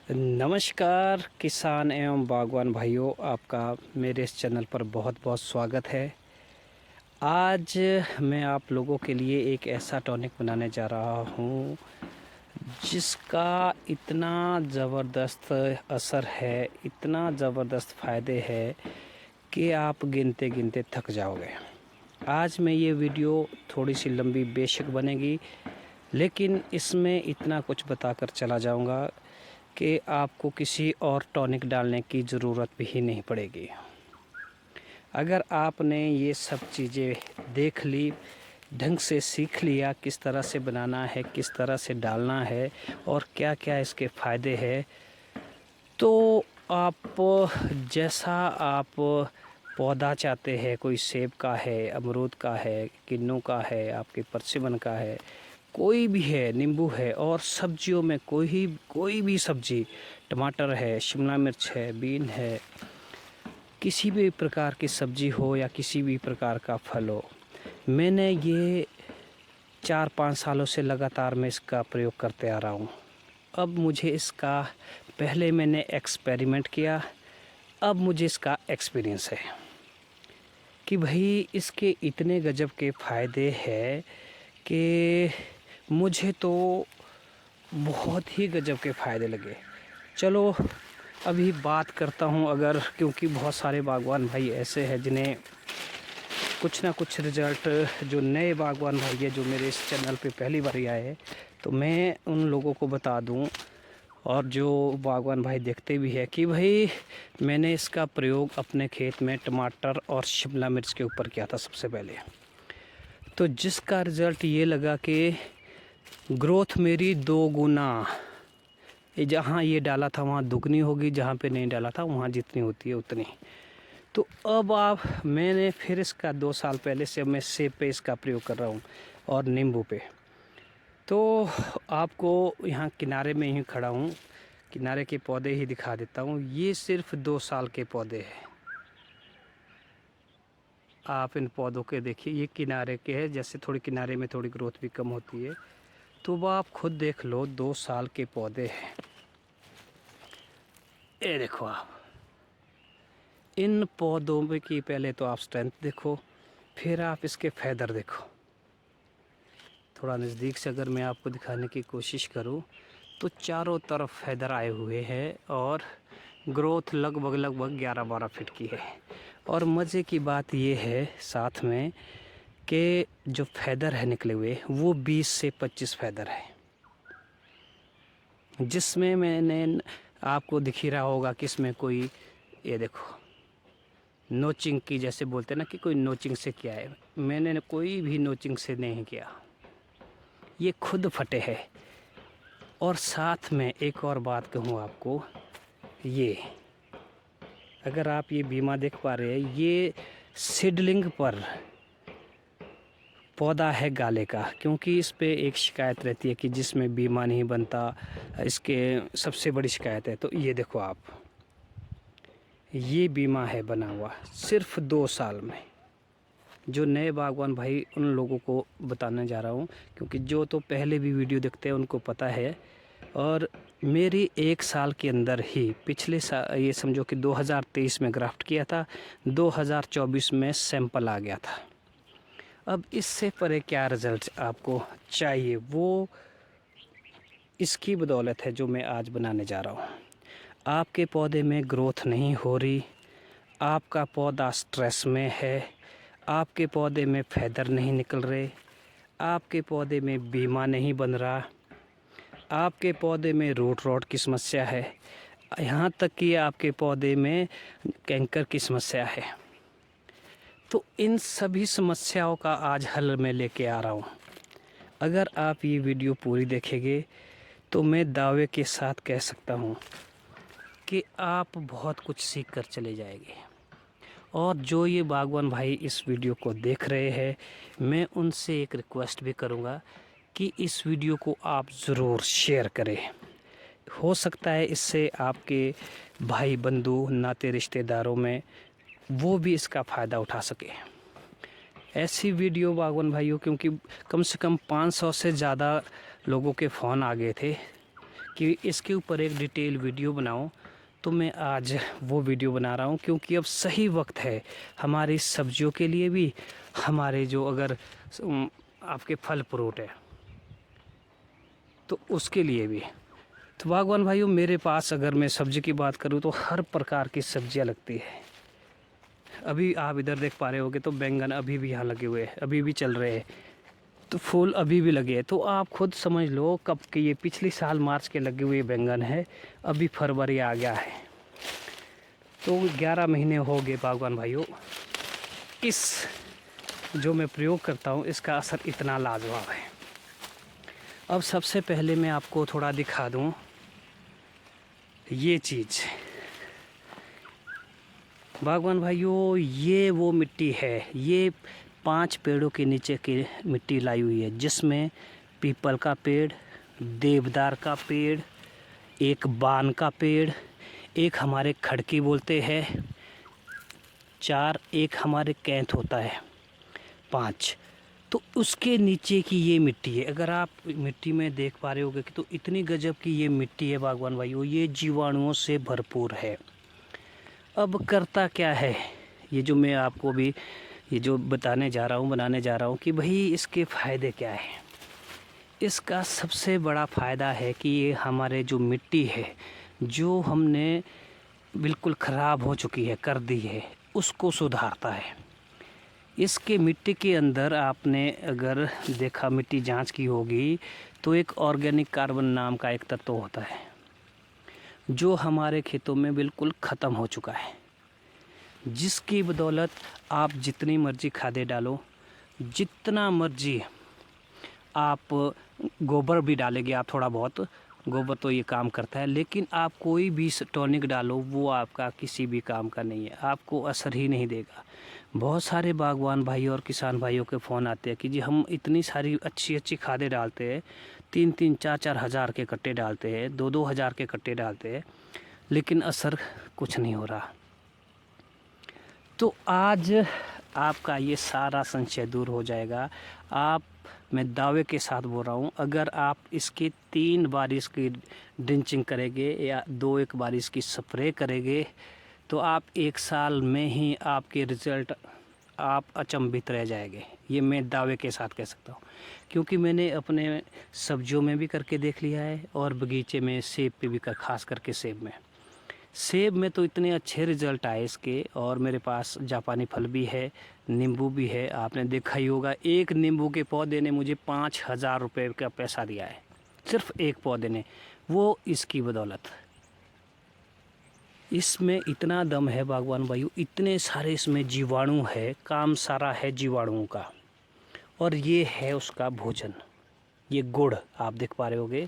नमस्कार किसान एवं बागवान भाइयों, आपका मेरे इस चैनल पर बहुत बहुत स्वागत है। आज मैं आप लोगों के लिए एक ऐसा टॉनिक बनाने जा रहा हूँ जिसका इतना ज़बरदस्त असर है, इतना ज़बरदस्त फ़ायदे हैं कि आप गिनते गिनते थक जाओगे। आज मैं ये वीडियो थोड़ी सी लंबी बेशक बनेगी, लेकिन इसमें इतना कुछ बताकर चला जाऊँगा कि आपको किसी और टॉनिक डालने की ज़रूरत भी नहीं पड़ेगी। अगर आपने ये सब चीज़ें देख ली, ढंग से सीख लिया किस तरह से बनाना है, किस तरह से डालना है और क्या क्या इसके फ़ायदे हैं, तो आप जैसा आप पौधा चाहते हैं, कोई सेब का है, अमरूद का है, किन्नू का है, आपके परसिमन का है, कोई भी है, नींबू है, और सब्जियों में कोई भी सब्जी, टमाटर है, शिमला मिर्च है, बीन है, किसी भी प्रकार की सब्जी हो या किसी भी प्रकार का फल हो, मैंने ये 4-5 सालों से लगातार मैं इसका प्रयोग करते आ रहा हूँ। अब मुझे इसका, पहले मैंने एक्सपेरिमेंट किया, अब मुझे इसका एक्सपीरियंस है कि भाई इसके इतने गजब के फ़ायदे हैं कि मुझे तो बहुत ही गजब के फ़ायदे लगे। चलो अभी बात करता हूँ, अगर क्योंकि बहुत सारे बागवान भाई ऐसे हैं जिन्हें कुछ ना कुछ रिज़ल्ट, जो नए बागवान भाई है जो मेरे इस चैनल पे पहली बार ही आए हैं, तो मैं उन लोगों को बता दूं, और जो बागवान भाई देखते भी है कि भाई मैंने इसका प्रयोग अपने खेत में टमाटर और शिमला मिर्च के ऊपर किया था सबसे पहले। तो जिसका रिज़ल्ट ये लगा कि ग्रोथ मेरी 2 गुना, ये जहाँ ये डाला था वहाँ दुगनी होगी, जहाँ पे नहीं डाला था वहाँ जितनी होती है उतनी। तो अब मैंने फिर इसका 2 साल पहले से मैं सेब पे इसका प्रयोग कर रहा हूँ और नींबू पे। तो आपको यहाँ किनारे में ही खड़ा हूँ, किनारे के पौधे ही दिखा देता हूँ। ये सिर्फ 2 साल के पौधे हैं। आप इन पौधों के देखिए, ये किनारे के हैं, जैसे थोड़ी किनारे में थोड़ी ग्रोथ भी कम होती है, तो वो आप खुद देख लो, 2 साल के पौधे हैं। ये देखो आप, इन पौधों में की पहले तो आप स्ट्रेंथ देखो, फिर आप इसके फैदर देखो। थोड़ा नज़दीक से अगर मैं आपको दिखाने की कोशिश करूं तो चारों तरफ फैदर आए हुए हैं और ग्रोथ लगभग 11-12 फीट की है। और मज़े की बात ये है साथ में कि जो फैदर है निकले हुए, वो 20 से 25 फैदर है, जिसमें मैंने आपको दिख ही रहा होगा कि इसमें कोई, ये देखो, नोचिंग की, जैसे बोलते हैं ना कि कोई नोचिंग से किया है, मैंने कोई भी नोचिंग से नहीं किया, ये खुद फटे हैं। और साथ में एक और बात कहूँ आपको, ये अगर आप ये बीमा देख पा रहे हैं, ये सीडलिंग पर पौधा है गाले का, क्योंकि इस पे एक शिकायत रहती है कि जिसमें बीमा नहीं बनता, इसके सबसे बड़ी शिकायत है। तो ये देखो आप, ये बीमा है बना हुआ सिर्फ 2 साल में। जो नए बागवान भाई, उन लोगों को बताने जा रहा हूँ, क्योंकि जो तो पहले भी वीडियो देखते हैं उनको पता है। और मेरी 1 साल के अंदर ही, पिछले साल ये समझो कि 2023 में ग्राफ्ट किया था, 2024 में सैंपल आ गया था। अब इससे परे क्या रिज़ल्ट आपको चाहिए, वो इसकी बदौलत है जो मैं आज बनाने जा रहा हूँ। आपके पौधे में ग्रोथ नहीं हो रही, आपका पौधा स्ट्रेस में है, आपके पौधे में फैदर नहीं निकल रहे, आपके पौधे में बीमा नहीं बन रहा, आपके पौधे में रूट रॉट की समस्या है, यहाँ तक कि आपके पौधे में कैंकर की समस्या है, तो इन सभी समस्याओं का आज हल मैं लेके आ रहा हूँ। अगर आप ये वीडियो पूरी देखेंगे तो मैं दावे के साथ कह सकता हूँ कि आप बहुत कुछ सीख कर चले जाएंगे। और जो ये बागवान भाई इस वीडियो को देख रहे हैं, मैं उनसे एक रिक्वेस्ट भी करूँगा कि इस वीडियो को आप ज़रूर शेयर करें। हो सकता है इससे आपके भाई बंधु नाते रिश्तेदारों में वो भी इसका फ़ायदा उठा सके। ऐसी वीडियो बागवान भाइयों, क्योंकि कम से कम 500 से ज़्यादा लोगों के फ़ोन आ गए थे कि इसके ऊपर एक डिटेल वीडियो बनाऊं, तो मैं आज वो वीडियो बना रहा हूं, क्योंकि अब सही वक्त है हमारी सब्जियों के लिए भी, हमारे जो अगर आपके फल फ्रूट है तो उसके लिए भी। तो बागवान भाइयों, मेरे पास अगर मैं सब्ज़ी की बात करूं तो हर प्रकार की सब्जियां लगती है। अभी आप इधर देख पा रहे होगे तो बैंगन अभी भी यहाँ लगे हुए हैं, अभी भी चल रहे हैं, तो फूल अभी भी लगे हैं। तो आप खुद समझ लो कब के ये पिछले साल मार्च के लगे हुए बैंगन है, अभी फरवरी आ गया है, तो 11 महीने हो गए बागवान भाइयों। इस जो मैं प्रयोग करता हूँ इसका असर इतना लाजवाब है। अब सबसे पहले मैं आपको थोड़ा दिखा दूँ ये चीज़। बागवान भाइयों, ये वो मिट्टी है, ये 5 पेड़ों के नीचे की मिट्टी लाई हुई है, जिसमें पीपल का पेड़, देवदार का पेड़, एक बान का पेड़, एक हमारे खड़की बोलते हैं 4, एक हमारे कैंथ होता है 5। तो उसके नीचे की ये मिट्टी है। अगर आप मिट्टी में देख पा रहे होगे कि तो इतनी गजब की ये मिट्टी है बागवान भाइयों, ये जीवाणुओं से भरपूर है। अब करता क्या है, ये जो मैं आपको भी ये जो बताने जा रहा हूँ, बनाने जा रहा हूँ कि भाई इसके फ़ायदे क्या हैं। इसका सबसे बड़ा फ़ायदा है कि ये हमारे जो मिट्टी है, जो हमने बिल्कुल ख़राब हो चुकी है, कर दी है, उसको सुधारता है। इसके मिट्टी के अंदर आपने अगर देखा, मिट्टी जांच की होगी, तो एक ऑर्गेनिक कार्बन नाम का एक तत्व होता है, जो हमारे खेतों में बिल्कुल ख़त्म हो चुका है, जिसकी बदौलत आप जितनी मर्ज़ी खादें डालो, जितना मर्ज़ी आप गोबर भी डालेंगे, आप थोड़ा बहुत गोबर तो ये काम करता है, लेकिन आप कोई भी टॉनिक डालो वो आपका किसी भी काम का नहीं है, आपको असर ही नहीं देगा। बहुत सारे बागवान भाई और किसान भाइयों के फ़ोन आते हैं कि जी हम इतनी सारी अच्छी अच्छी खादें डालते हैं, 3-3, 4-4 हज़ार के कट्टे डालते हैं, 2-2 हज़ार के कट्टे डालते हैं, लेकिन असर कुछ नहीं हो रहा। तो आज आपका ये सारा संशय दूर हो जाएगा। मैं दावे के साथ बोल रहा हूँ, अगर आप इसकी 3 बार इसकी ड्रिंचिंग करेंगे या 2-1 बार इसकी स्प्रे करेंगे, तो आप 1 साल में ही आपके रिज़ल्ट आप अचंभित रह जाएंगे। ये मैं दावे के साथ कह सकता हूँ, क्योंकि मैंने अपने सब्जियों में भी करके देख लिया है और बगीचे में सेब पे भी ख़ास करके सेब में तो इतने अच्छे रिज़ल्ट आए इसके। और मेरे पास जापानी फल भी है, नींबू भी है। आपने देखा ही होगा, एक नींबू के पौधे ने मुझे 5,000 रुपये का पैसा दिया है, सिर्फ एक पौधे ने, वो इसकी बदौलत। इसमें इतना दम है बागवान भाइयों, इतने सारे इसमें जीवाणु है, काम सारा है जीवाणुओं का। और ये है उसका भोजन, ये गुड़ आप देख पा रहे होगे,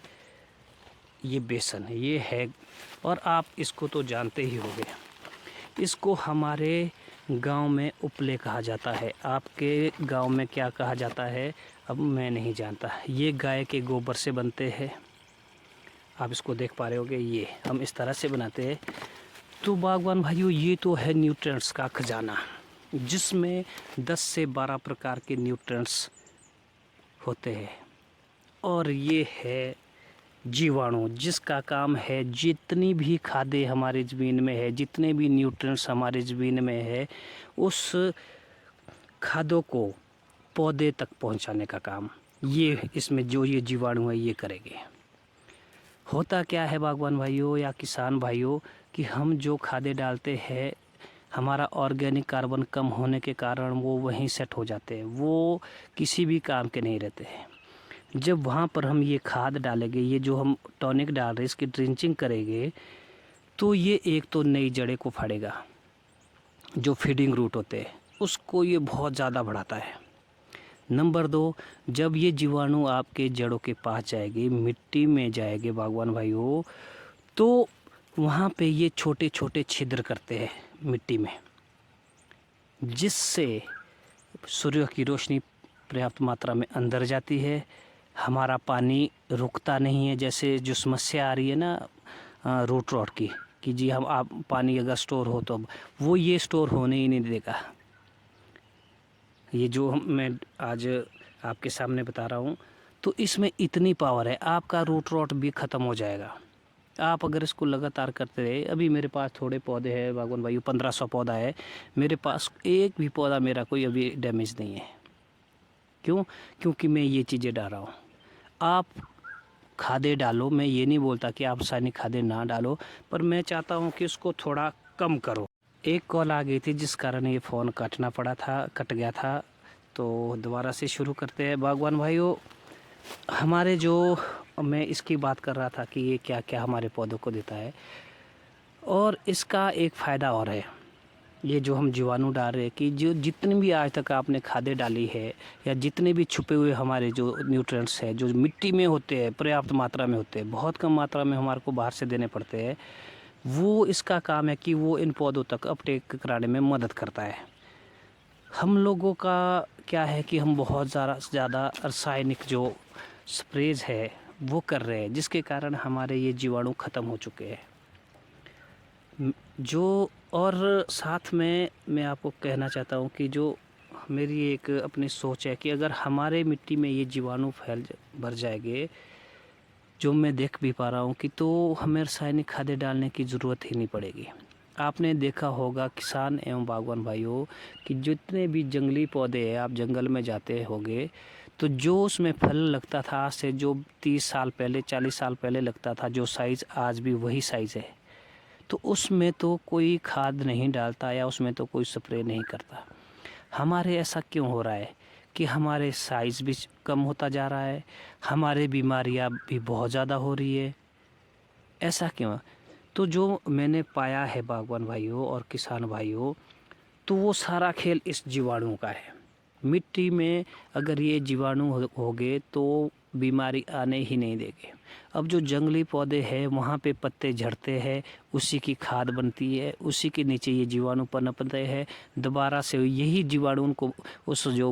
ये बेसन ये है। और आप इसको तो जानते ही होंगे, इसको हमारे गांव में उपले कहा जाता है। आपके गांव में क्या कहा जाता है अब मैं नहीं जानता। ये गाय के गोबर से बनते हैं, आप इसको देख पा रहे होगे, ये हम इस तरह से बनाते हैं। तो बागवान भाइयों, ये तो है न्यूट्रिएंट्स का खजाना, जिसमें 10 से 12 प्रकार के न्यूट्रिएंट्स होते हैं। और ये है जीवाणु, जिसका काम है जितनी भी खादें हमारे ज़मीन में है, जितने भी न्यूट्रिएंट्स हमारे ज़मीन में है, उस खादों को पौधे तक पहुंचाने का काम ये इसमें जो ये जीवाणु है ये करेंगे। होता क्या है बागवान भाइयों या किसान भाइयों, कि हम जो खादें डालते हैं, हमारा ऑर्गेनिक कार्बन कम होने के कारण वो वहीं सेट हो जाते हैं, वो किसी भी काम के नहीं रहते हैं। जब वहाँ पर हम ये खाद डालेंगे, ये जो हम टॉनिक डाल रहे हैं, इसकी ड्रिंचिंग करेंगे, तो ये एक तो नई जड़ें को फाड़ेगा, जो फीडिंग रूट होते हैं उसको ये बहुत ज़्यादा बढ़ाता है। नंबर 2, जब ये जीवाणु आपके जड़ों के पास जाएगी, मिट्टी में जाएंगे बागवान भाइयों, तो वहाँ पे ये छोटे छोटे छिद्र करते हैं मिट्टी में, जिससे सूर्य की रोशनी पर्याप्त मात्रा में अंदर जाती है। हमारा पानी रुकता नहीं है, जैसे जो समस्या आ रही है ना रूट रॉट की, कि जी हम आप पानी अगर स्टोर हो तो वो ये स्टोर होने ही नहीं देगा। ये जो मैं आज आपके सामने बता रहा हूँ, तो इसमें इतनी पावर है, आपका रूट रॉट भी ख़त्म हो जाएगा। आप अगर इसको लगातार करते रहे, अभी मेरे पास थोड़े पौधे हैं बागवान भाइयों, 1500 पौधा है मेरे पास, एक भी पौधा मेरा कोई अभी डैमेज नहीं है। क्यों? क्योंकि मैं ये चीज़ें डाल रहा हूँ। आप खादें डालो, मैं ये नहीं बोलता कि आप रासायनिक खादें ना डालो, पर मैं चाहता हूँ कि उसको थोड़ा कम करो। एक कॉल आ गई थी जिस कारण ये फ़ोन कट गया था, तो दोबारा से शुरू करते हैं बागवान भाइयों। हमारे जो मैं इसकी बात कर रहा था कि ये क्या क्या हमारे पौधों को देता है, और इसका एक फ़ायदा और है, ये जो हम जीवाणु डाल रहे हैं कि जो जितनी भी आज तक आपने खादें डाली है, या जितने भी छुपे हुए हमारे जो न्यूट्रिएंट्स हैं जो मिट्टी में होते हैं, पर्याप्त मात्रा में होते हैं, बहुत कम मात्रा में हमारे को बाहर से देने पड़ते हैं, वो इसका काम है कि वो इन पौधों तक अपटेक कराने में मदद करता है। हम लोगों का क्या है कि हम बहुत ज़्यादा रासायनिक जो स्प्रेज है वो कर रहे हैं, जिसके कारण हमारे ये जीवाणु ख़त्म हो चुके हैं। जो और साथ में मैं आपको कहना चाहता हूँ कि जो मेरी एक अपनी सोच है कि अगर हमारे मिट्टी में ये जीवाणु भर जाएंगे, जो मैं देख भी पा रहा हूँ कि, तो हमें रासायनिक खादें डालने की ज़रूरत ही नहीं पड़ेगी। आपने देखा होगा किसान एवं बागवान भाइयों कि जितने भी जंगली पौधे हैं, आप जंगल में जाते होंगे तो जो उसमें फल लगता था आज से जो 30 साल पहले 40 साल पहले लगता था, जो साइज़ आज भी वही साइज़ है, तो उसमें तो कोई खाद नहीं डालता या उसमें तो कोई स्प्रे नहीं करता। हमारे ऐसा क्यों हो रहा है कि हमारे साइज़ भी कम होता जा रहा है, हमारे बीमारियां भी बहुत ज़्यादा हो रही है, ऐसा क्यों? तो जो मैंने पाया है बागवान भाइयों और किसान भाइयों, तो वो सारा खेल इस जीवाणु का है। मिट्टी में अगर ये जीवाणु होंगे तो बीमारी आने ही नहीं देंगे। अब जो जंगली पौधे हैं वहाँ पे पत्ते झड़ते हैं, उसी की खाद बनती है, उसी के नीचे ये जीवाणु पनपते हैं, दोबारा से यही जीवाणु उनको उस जो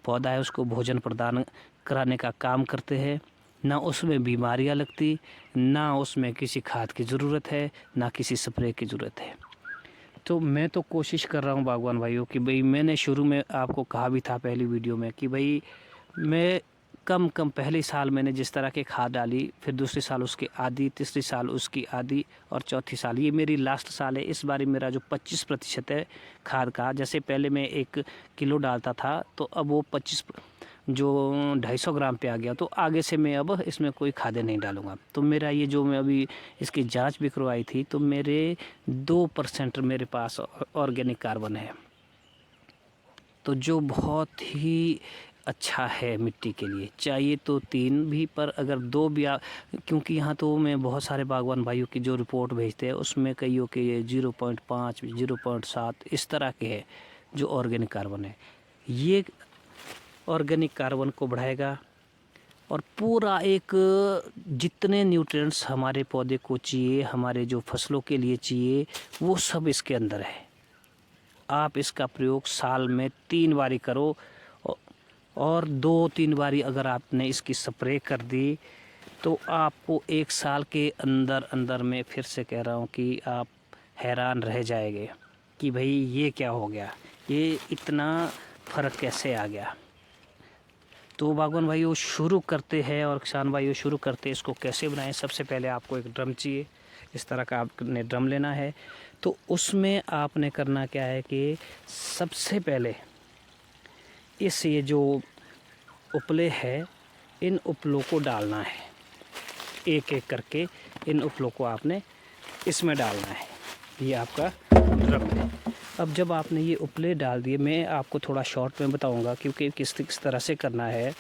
पौधा है उसको भोजन प्रदान कराने का काम करते हैं। ना उसमें बीमारियां लगती, ना उसमें किसी खाद की ज़रूरत है, ना किसी स्प्रे की ज़रूरत है। तो मैं तो कोशिश कर रहा हूँ बागवान भाइयों कि भाई, मैंने शुरू में आपको कहा भी था पहली वीडियो में कि भाई मैं कम पहले साल मैंने जिस तरह के खाद डाली, फिर दूसरे साल उसकी आधी, तीसरी साल उसकी आधी, और चौथी साल ये मेरी लास्ट साल है। इस बार मेरा जो 25% है खाद का, जैसे पहले मैं 1 किलो डालता था तो अब वो 25 जो 250 ग्राम पे आ गया, तो आगे से मैं अब इसमें कोई खादें नहीं डालूँगा। तो मेरा ये जो मैं अभी इसकी जांच भी करवाई थी, तो मेरे 2% मेरे पास ऑर्गेनिक कार्बन है, तो जो बहुत ही अच्छा है मिट्टी के लिए। चाहिए तो 3 भी, पर अगर 2 भी क्योंकि यहाँ तो मैं बहुत सारे बागवान भाइयों की जो रिपोर्ट भेजते हैं उसमें कईयों के 0.5 0.7 इस तरह के है जो ऑर्गेनिक कार्बन है। ये ऑर्गेनिक कार्बन को बढ़ाएगा और पूरा एक जितने न्यूट्रिएंट्स हमारे पौधे को चाहिए, हमारे जो फसलों के लिए चाहिए, वो सब इसके अंदर है। आप इसका प्रयोग साल में 3 बारी करो, और 2-3 बारी अगर आपने इसकी स्प्रे कर दी तो आपको 1 साल के अंदर में, फिर से कह रहा हूँ कि आप हैरान रह जाएंगे कि भाई ये क्या हो गया, ये इतना फ़र्क कैसे आ गया। तो बागवान भाइयों शुरू करते हैं, और किसान भाइयों शुरू करते हैं इसको कैसे बनाएं। सबसे पहले आपको एक ड्रम चाहिए, इस तरह का आपने ड्रम लेना है। तो उसमें आपने करना क्या है कि सबसे पहले ये जो उपले है, इन उपलों को डालना है, एक एक करके इन उपलों को आपने इसमें डालना है। ये आपका ड्रम है। अब जब आपने ये उपले डाल दिए, मैं आपको थोड़ा शॉर्ट में बताऊंगा क्योंकि किस तरह से करना है।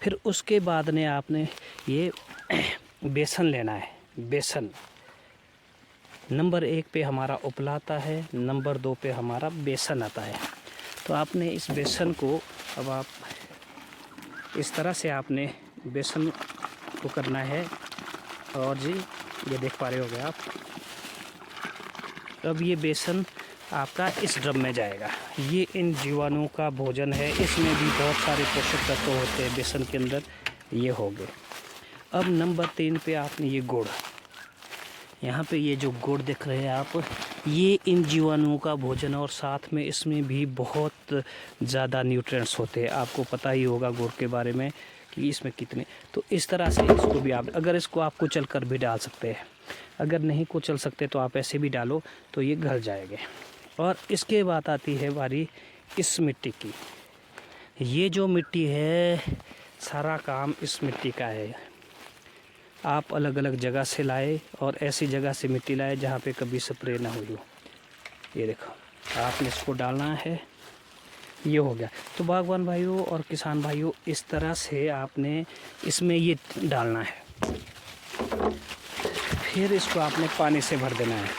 फिर उसके बाद ने आपने ये बेसन लेना है। बेसन नंबर 1 पे हमारा उपला आता है, नंबर 2 पे हमारा बेसन आता है। तो आपने इस बेसन को, अब आप इस तरह से आपने बेसन को करना है, और जी ये देख पा रहे होगे आप। अब ये बेसन आपका इस ड्रम में जाएगा। ये इन जीवाणुओं का भोजन है, इसमें भी बहुत सारे पोषक तत्व होते हैं बेसन के अंदर, ये हो गए। अब नंबर 3 पे आपने ये गुड़, यहाँ पे ये जो गुड़ देख रहे हैं आप, ये इन जीवाणुओं का भोजन है, और साथ में इसमें भी बहुत ज़्यादा न्यूट्रिएंट्स होते हैं। आपको पता ही होगा गुड़ के बारे में कि इसमें कितने। तो इस तरह से इसको भी आप, अगर इसको आप कुचल कर भी डाल सकते हैं, अगर नहीं कुचल सकते तो आप ऐसे भी डालो तो ये गल जाएंगे। और इसके बाद आती है बारी इस मिट्टी की। ये जो मिट्टी है, सारा काम इस मिट्टी का है। आप अलग अलग जगह से लाए और ऐसी जगह से मिट्टी लाए जहाँ पे कभी स्प्रे ना हुई हो। ये देखो, आपने इसको डालना है, ये हो गया। तो बागवान भाइयों और किसान भाइयों, इस तरह से आपने इसमें ये डालना है। फिर इसको आपने पानी से भर देना है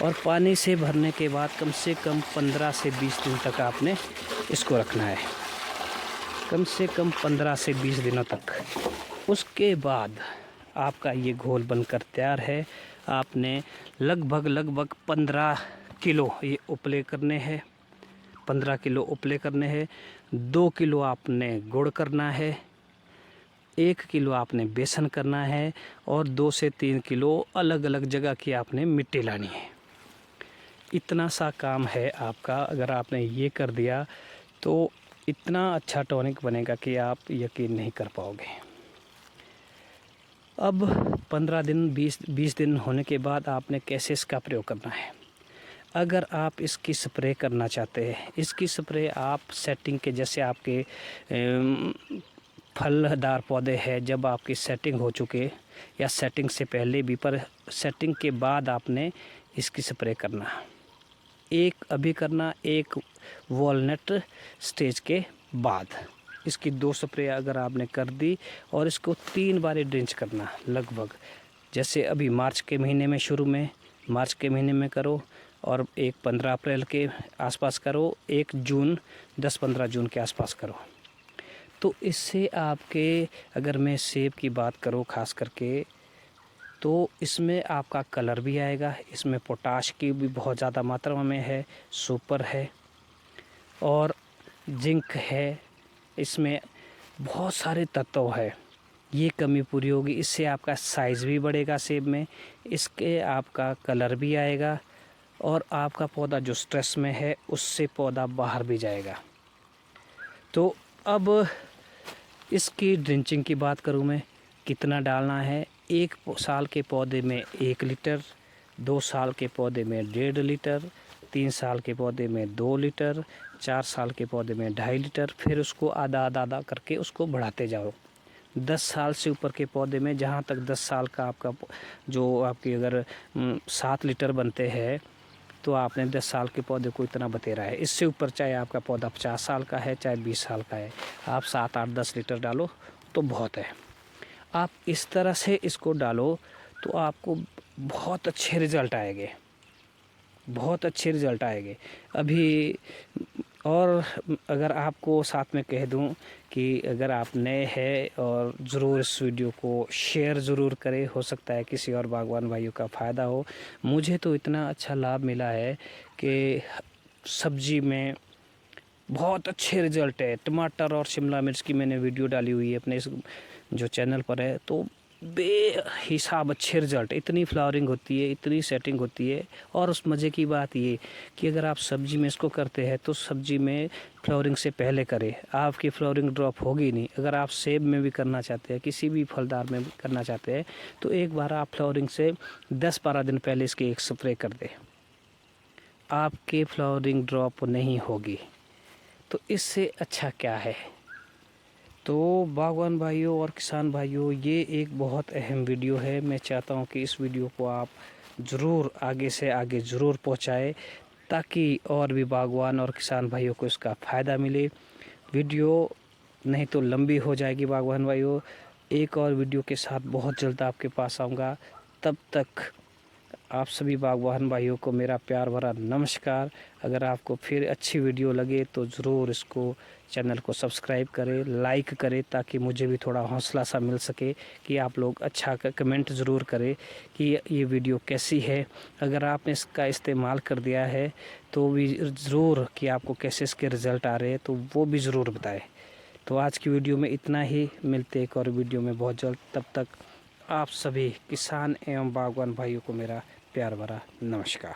और पानी से भरने के बाद कम से कम 15 से 20 दिन तक आपने इसको रखना है, कम से कम 15 से 20 दिनों तक। उसके बाद आपका ये घोल बनकर तैयार है। आपने लगभग 15 किलो ये उपले करने हैं, 15 किलो उपले करने हैं। 2 किलो आपने गुड़ करना है, 1 किलो आपने बेसन करना है और 2 से 3 किलो अलग अलग जगह की आपने मिट्टी लानी है। इतना सा काम है आपका। अगर आपने ये कर दिया तो इतना अच्छा टॉनिक बनेगा कि आप यकीन नहीं कर पाओगे। अब 15 दिन 20 दिन होने के बाद आपने कैसे इसका प्रयोग करना है। अगर आप इसकी स्प्रे करना चाहते हैं, इसकी स्प्रे आप सेटिंग के, जैसे आपके फलदार पौधे हैं, जब आपकी सेटिंग हो चुके या सेटिंग से पहले भी, पर सेटिंग के बाद आपने इसकी स्प्रे करना। एक अभी करना, एक वॉलनट स्टेज के बाद। इसकी 2 स्प्रे अगर आपने कर दी और इसको 3 बार ड्रिंच करना लगभग। जैसे अभी मार्च के महीने में, शुरू में मार्च के महीने में करो और एक 15 अप्रैल के आसपास करो, एक जून 10-15 जून के आसपास करो। तो इससे आपके, अगर मैं सेब की बात करूँ ख़ास करके, तो इसमें आपका कलर भी आएगा। इसमें पोटाश की भी बहुत ज़्यादा मात्रा में है, सुपर है और जिंक है। इसमें बहुत सारे तत्व है, ये कमी पूरी होगी। इससे आपका साइज़ भी बढ़ेगा सेब में, इसके आपका कलर भी आएगा और आपका पौधा जो स्ट्रेस में है उससे पौधा बाहर भी जाएगा। तो अब इसकी ड्रिंचिंग की बात करूँ मैं, कितना डालना है। 1 साल के पौधे में 1 लीटर, 2 साल के पौधे में 1.5 लीटर, 3 साल के पौधे में 2 लीटर, 4 साल के पौधे में 2.5 लीटर। फिर उसको आधा करके उसको बढ़ाते जाओ। 10 साल से ऊपर के पौधे में, जहाँ तक 10 साल का आपका जो आपकी अगर 7 लीटर बनते हैं तो आपने 10 साल के पौधे को इतना बतेरा है। इससे ऊपर चाहे आपका पौधा 50 साल का है चाहे 20 साल का है, आप 7, 8, 10 लीटर डालो तो बहुत है। आप इस तरह से इसको डालो तो आपको बहुत अच्छे रिज़ल्ट आएंगे, बहुत अच्छे रिज़ल्ट आएंगे। अभी और अगर आपको साथ में कह दूं कि अगर आप नए हैं और ज़रूर इस वीडियो को शेयर ज़रूर करें, हो सकता है किसी और बागवान भाइयों का फ़ायदा हो। मुझे तो इतना अच्छा लाभ मिला है कि सब्ज़ी में बहुत अच्छे रिज़ल्ट है। टमाटर और शिमला मिर्च की मैंने वीडियो डाली हुई है अपने इस जो चैनल पर है, तो बेहिसाब अच्छे रिज़ल्ट। इतनी फ्लावरिंग होती है, इतनी सेटिंग होती है। और उस मज़े की बात ये कि अगर आप सब्ज़ी में इसको करते हैं तो सब्ज़ी में फ्लावरिंग से पहले करें, आपकी फ्लावरिंग ड्रॉप होगी नहीं। अगर आप सेब में भी करना चाहते हैं, किसी भी फलदार में भी करना चाहते हैं, तो एक बार आप फ्लावरिंग से 10-12 दिन पहले इसकी एक स्प्रे कर दें, आपके फ्लावरिंग ड्रॉप नहीं होगी। तो इससे अच्छा क्या है। तो बागवान भाइयों और किसान भाइयों, ये एक बहुत अहम वीडियो है। मैं चाहता हूँ कि इस वीडियो को आप ज़रूर आगे से आगे ज़रूर पहुँचाएं, ताकि और भी बागवान और किसान भाइयों को इसका फ़ायदा मिले। वीडियो नहीं तो लंबी हो जाएगी बागवान भाइयों। एक और वीडियो के साथ बहुत जल्द आपके पास आऊँगा। तब तक आप सभी बागवान भाइयों को मेरा प्यार भरा नमस्कार। अगर आपको फिर अच्छी वीडियो लगे तो ज़रूर इसको, चैनल को सब्सक्राइब करें, लाइक करें, ताकि मुझे भी थोड़ा हौसला सा मिल सके कि आप लोग अच्छा कमेंट ज़रूर करें कि ये वीडियो कैसी है। अगर आपने इसका इस्तेमाल कर दिया है तो भी ज़रूर कि आपको कैसे इसके रिज़ल्ट आ रहे हैं, तो वो भी ज़रूर बताएं। तो आज की वीडियो में इतना ही, मिलते एक और वीडियो में बहुत जल्द। तब तक आप सभी किसान एवं बागवान भाइयों को मेरा प्यार भरा नमस्कार।